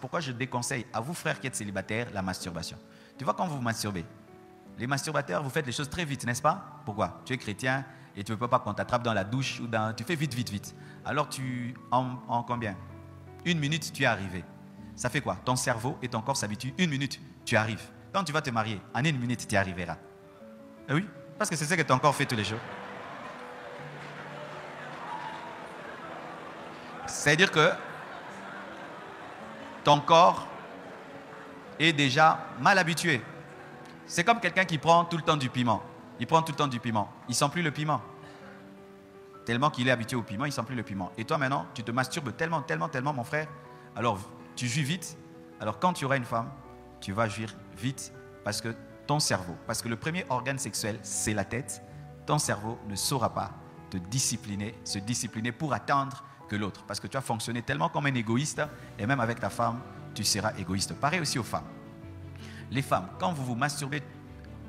pourquoi je déconseille à vous, frères qui êtes célibataires, la masturbation. Tu vois, quand vous vous masturbez, les masturbateurs, vous faites les choses très vite, n'est-ce pas? Pourquoi? Tu es chrétien et tu ne veux pas qu'on t'attrape dans la douche ou dans... Tu fais vite, vite, vite. Alors, en combien? 1 minute, tu es arrivé. Ça fait quoi? Ton cerveau et ton corps s'habituent. 1 minute, tu arrives. Quand tu vas te marier, en 1 minute, tu y arriveras. Eh oui, parce que c'est ce que ton corps fait tous les jours. C'est-à-dire que ton corps est déjà mal habitué. C'est comme quelqu'un qui prend tout le temps du piment. Il prend tout le temps du piment. Il ne sent plus le piment. Tellement qu'il est habitué au piment, il ne sent plus le piment. Et toi maintenant, tu te masturbes tellement, tellement, tellement, mon frère. Alors, tu jouis vite. Alors, quand tu auras une femme, tu vas jouir vite parce que ton cerveau, parce que le premier organe sexuel, c'est la tête. Ton cerveau ne saura pas se discipliner pour attendre que l'autre. Parce que tu as fonctionné tellement comme un égoïste, et même avec ta femme, tu seras égoïste. Pareil aussi aux femmes. Les femmes, quand vous vous masturbez,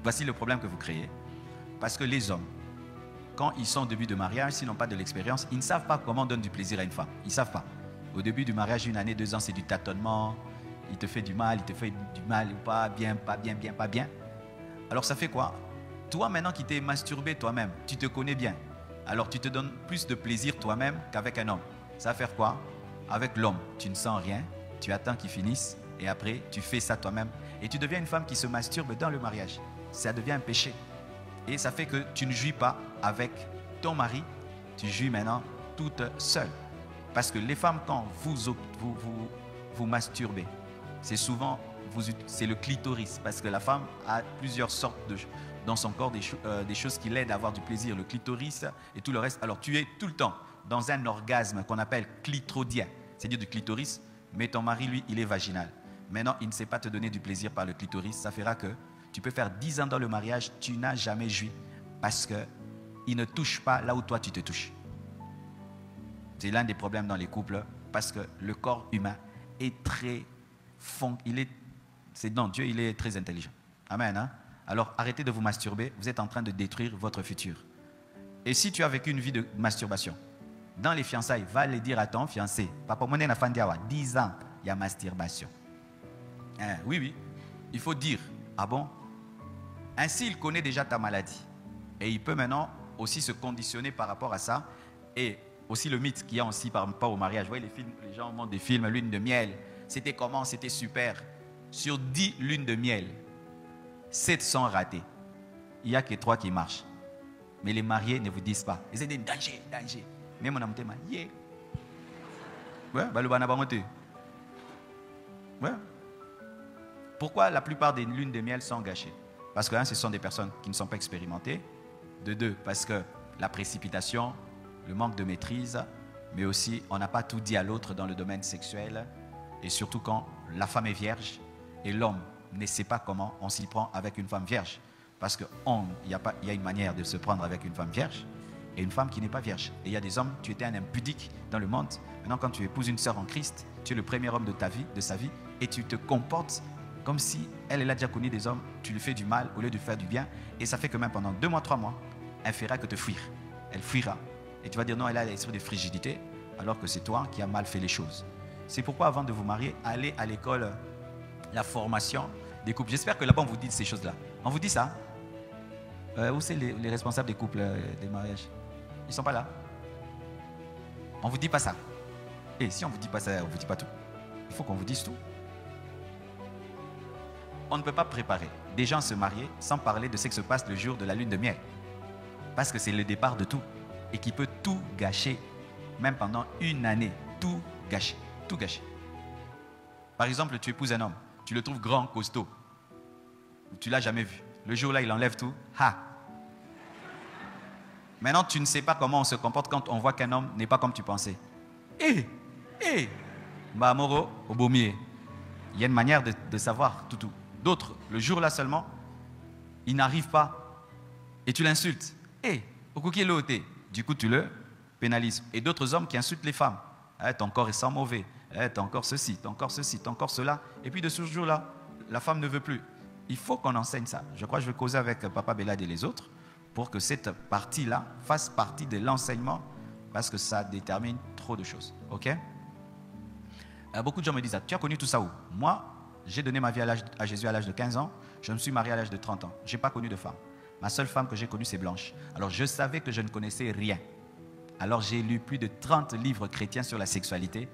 voici le problème que vous créez. Parce que les hommes, quand ils sont au début de mariage, s'ils n'ont pas de l'expérience, ils ne savent pas comment on donne du plaisir à une femme. Ils ne savent pas. Au début du mariage, 1 année, 2 ans, c'est du tâtonnement. Il te fait du mal, il te fait du mal ou pas, bien, pas bien, bien, pas bien. Alors ça fait quoi? Toi maintenant qui t'es masturbé toi-même, tu te connais bien. Alors tu te donnes plus de plaisir toi-même qu'avec un homme. Ça va faire quoi? Avec l'homme, tu ne sens rien, tu attends qu'il finisse et après tu fais ça toi-même. Et tu deviens une femme qui se masturbe dans le mariage. Ça devient un péché. Et ça fait que tu ne jouis pas avec ton mari, tu jouis maintenant toute seule. Parce que les femmes, quand vous masturbez, c'est souvent c'est le clitoris. Parce que la femme a plusieurs sortes dans son corps des choses qui l'aident à avoir du plaisir. Le clitoris et tout le reste. Alors tu es tout le temps dans un orgasme qu'on appelle clitoridien. C'est-à-dire du clitoris, mais ton mari, lui, il est vaginal. Maintenant, il ne sait pas te donner du plaisir par le clitoris. Ça fera que tu peux faire 10 ans dans le mariage, tu n'as jamais joui parce qu'il ne touche pas là où toi tu te touches. C'est l'un des problèmes dans les couples parce que le corps humain est très Dieu, il est très intelligent. Amen. Hein? Alors arrêtez de vous masturber, vous êtes en train de détruire votre futur. Et si tu as vécu une vie de masturbation, dans les fiançailles, va le dire à ton fiancé. Papa, mon 10 ans, il y a masturbation. Oui, oui. Il faut dire, ah bon? Ainsi, il connaît déjà ta maladie. Et il peut maintenant aussi se conditionner par rapport à ça. Et aussi le mythe qu'il y a aussi par rapport au mariage. Vous voyez les gens montrent des films, lune de miel. C'était comment? C'était super. Sur 10 lunes de miel, 7 sont ratées. Il n'y a que 3 qui marchent. Mais les mariés ne vous disent pas. Ils disent danger, danger. Mais mon âme, yeah. Ouais, bah le banabangote. Ouais. Pourquoi la plupart des lunes de miel sont gâchées? Parce que, ce sont des personnes qui ne sont pas expérimentées. De 2, parce que la précipitation, le manque de maîtrise, mais aussi, on n'a pas tout dit à l'autre dans le domaine sexuel. Et surtout quand la femme est vierge et l'homme ne sait pas comment on s'y prend avec une femme vierge. Parce qu'il y a une manière de se prendre avec une femme vierge et une femme qui n'est pas vierge. Et il y a des hommes, tu étais un impudique dans le monde. Maintenant, quand tu épouses une sœur en Christ, tu es le premier homme de sa vie, et tu te comportes comme si elle a déjà connu des hommes, tu lui fais du mal au lieu de faire du bien. Et ça fait que même pendant 2 mois, 3 mois, elle ne fera que te fuir. Elle fuira. Et tu vas dire non, elle a l'esprit de frigidité, alors que c'est toi qui as mal fait les choses. C'est pourquoi avant de vous marier, allez à l'école, la formation des couples. J'espère que là-bas on vous dit ces choses-là. On vous dit ça? Où c'est les responsables des couples, des mariages? Ils ne sont pas là? On ne vous dit pas ça. Et si on ne vous dit pas ça, on ne vous dit pas tout. Il faut qu'on vous dise tout. On ne peut pas préparer des gens à se marier sans parler de ce qui se passe le jour de la lune de miel. Parce que c'est le départ de tout. Et qui peut tout gâcher. Même pendant 1 année. Tout gâcher. Tout gâcher. Par exemple, tu épouses un homme. Tu le trouves grand, costaud. Tu ne l'as jamais vu. Le jour-là, il enlève tout. Ha! Maintenant, tu ne sais pas comment on se comporte quand on voit qu'un homme n'est pas comme tu pensais. Bah, Moro, au baumier. Il y a une manière de savoir tout. D'autres, le jour-là seulement, ils n'arrivent pas. Et tu l'insultes. Au cookie l'ôté. Du coup, tu le pénalises. Et d'autres hommes qui insultent les femmes. Ton corps est sans mauvais. Ton corps ceci, ton corps ceci, ton corps cela. Et puis de ce jour-là, la femme ne veut plus. Il faut qu'on enseigne ça. Je crois que je vais causer avec Papa Bellade et les autres pour que cette partie-là fasse partie de l'enseignement parce que ça détermine trop de choses. Ok? Beaucoup de gens me disent, tu as connu tout ça où? Moi, j'ai donné ma vie à Jésus à l'âge de 15 ans. Je me suis marié à l'âge de 30 ans. Je n'ai pas connu de femme. Ma seule femme que j'ai connue, c'est Blanche. Alors, je savais que je ne connaissais rien. Alors, j'ai lu plus de 30 livres chrétiens sur la sexualité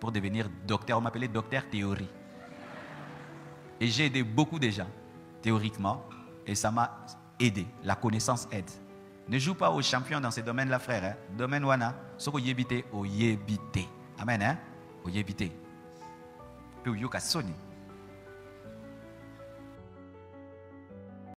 pour devenir docteur. On m'appelait docteur théorie. Et j'ai aidé beaucoup de gens, théoriquement, et ça m'a aidé. La connaissance aide. Ne joue pas aux champions dans ces domaines-là, frère. Hein. Domaine wana, ce que yébité, au yébité. Amen, hein? Au yébité. Puis au yoka soni.